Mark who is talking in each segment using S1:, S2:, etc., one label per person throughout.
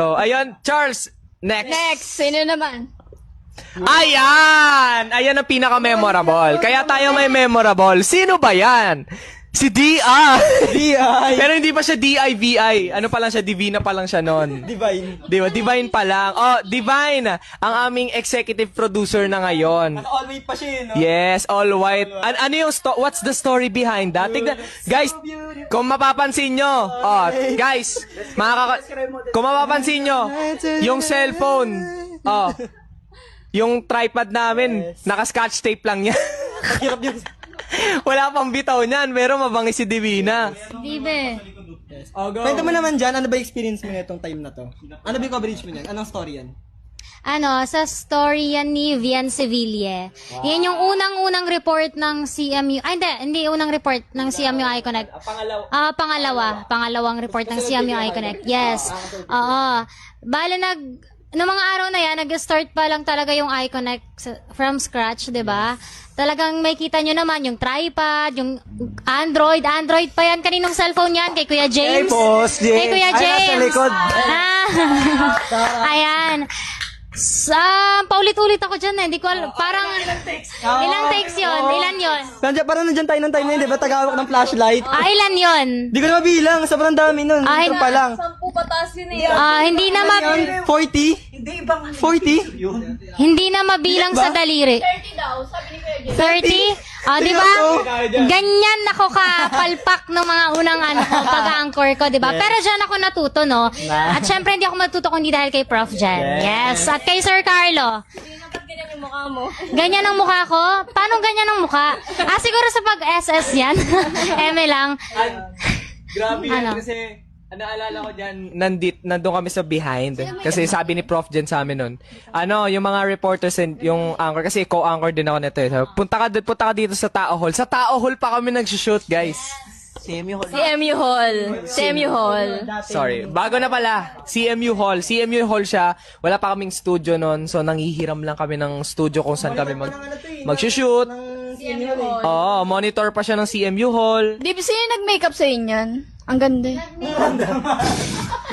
S1: So, ayun, Charles, next.
S2: Next, sino naman?
S1: Ayan! Ayan ang pinaka-memorable. Kaya tayo may memorable. Sino ba yan? Si D.I.
S3: D.I.
S1: Pero hindi pa siya D.I.V.I. Ano pa lang siya, Divina pa lang siya noon.
S3: Divine.
S1: Di ba? Divine pa lang. Oh, Divine, ang aming executive producer na ngayon.
S3: All white pa siya, no?
S1: Yes, all white. Ano yung what's the story behind that? Tignan, guys, kung mapapansin nyo, guys, kung mapapansin nyo, yung cellphone, yung tripod namin, naka-scotch tape lang yan.
S3: Hirap yun.
S1: Wala pang bitaw niyan, pero mabangis si Divina.
S2: Dibe.
S3: Kwento mo naman dyan, ano ba experience mo na itong time na to? Ano ba yung coverage mo niyan? Anong story yan?
S2: Sa story yan ni Vian Seville. Yan yung unang-unang report ng CMU. Ay, hindi unang report ng CMU iConnect. Pangalawang report ng CMU iConnect. Yes. Oo. Bale, noong mga araw na yan, nag-start pa lang talaga yung iConnect from scratch, di ba? Talagang may kita nyo naman yung tripod, yung Android pa yan. Kaninong cellphone yan? Kay Kuya James? Kay Kuya James.
S3: Ay, nasa likod.
S2: Ayan. Paulit-ulit ako dyan eh. Hindi ko alam. Parang, ilang takes yun? Ilan yun?
S3: Parang nandyan tayo ng time na yun, di ba? Tagawak ng flashlight.
S2: Ilan yun?
S3: Di ko na mabilang, sobrang dami nun. Ito pa lang.
S4: 10 pataas yun eh.
S2: Hindi na
S3: 40?
S4: Hindi, ibang
S3: 40?
S2: hindi na mabilang sa daliri.
S4: 30 daw, sabi ni Kuya Jay.
S2: 30? Di ba? Ganyan ako kapalpak ng mga unang pag-anchor ko, di ba? Pero dyan ako natuto, no? At syempre, hindi ako matuto kundi dahil kay Prof. Jen. Yes. At kay Sir Carlo.
S4: Dapat ganyan yung mukha mo.
S2: Ganyan ang mukha ko? Paano ganyan ang mukha? Siguro sa pag-SS yan. Eme lang.
S1: Grabe yan kasi naalala ko dyan, nandun kami sa behind. Kasi sabi ni Prof. Jen sa amin nun, yung mga reporters and yung anchor, kasi co-anchor din ako nito. Punta ka dito sa Tao Hall. Sa Tao Hall pa kami nag-shoot, guys.
S4: CMU Hall.
S1: Sorry. Bago na pala, CMU Hall. CMU Hall siya. Wala pa kaming studio nun. So, nanghihiram lang kami ng studio kung saan kami mag-shoot. Oo, monitor pa siya ng CMU Hall.
S4: Di ba sino nag-makeup sa inyan? Ang ganda.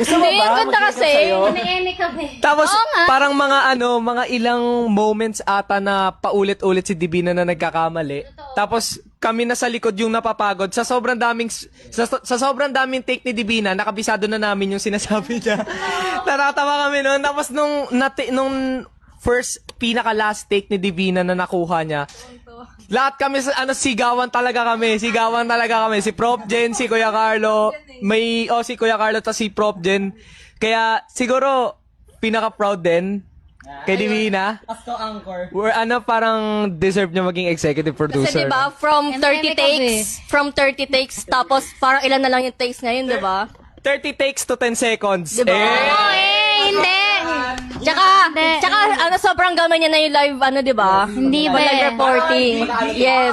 S3: Gusto mo
S4: Hindi,
S3: ba?
S4: ang ganda kasi.
S2: Eme kami.
S1: Tapos, parang mga ilang moments ata na paulit-ulit si Divina na nagkakamali. Tapos, kami na sa likod yung napapagod. Sa sobrang daming take ni Divina, nakabisado na namin yung sinasabi niya. Natatawa kami noon. Tapos, nung first, pinaka-last take ni Divina na nakuha niya, lahat kami, sigawan talaga kami. Si Prof. Jen, si Kuya Carlo, si Kuya Carlo at si Prof. Jen. Kaya, siguro, pinaka-proud din kay Divina.
S3: As co-anchor.
S1: Parang deserve niya maging executive producer.
S4: Kasi diba, from 30 takes, tapos parang ilan na lang yung takes ngayon, diba?
S1: 30 takes to 10 seconds.
S4: Diba?
S2: Hindi.
S4: Tsaka, sobrang gamay niya na yung live, diba?
S2: Hindi ba?
S4: Live reporting. Yes.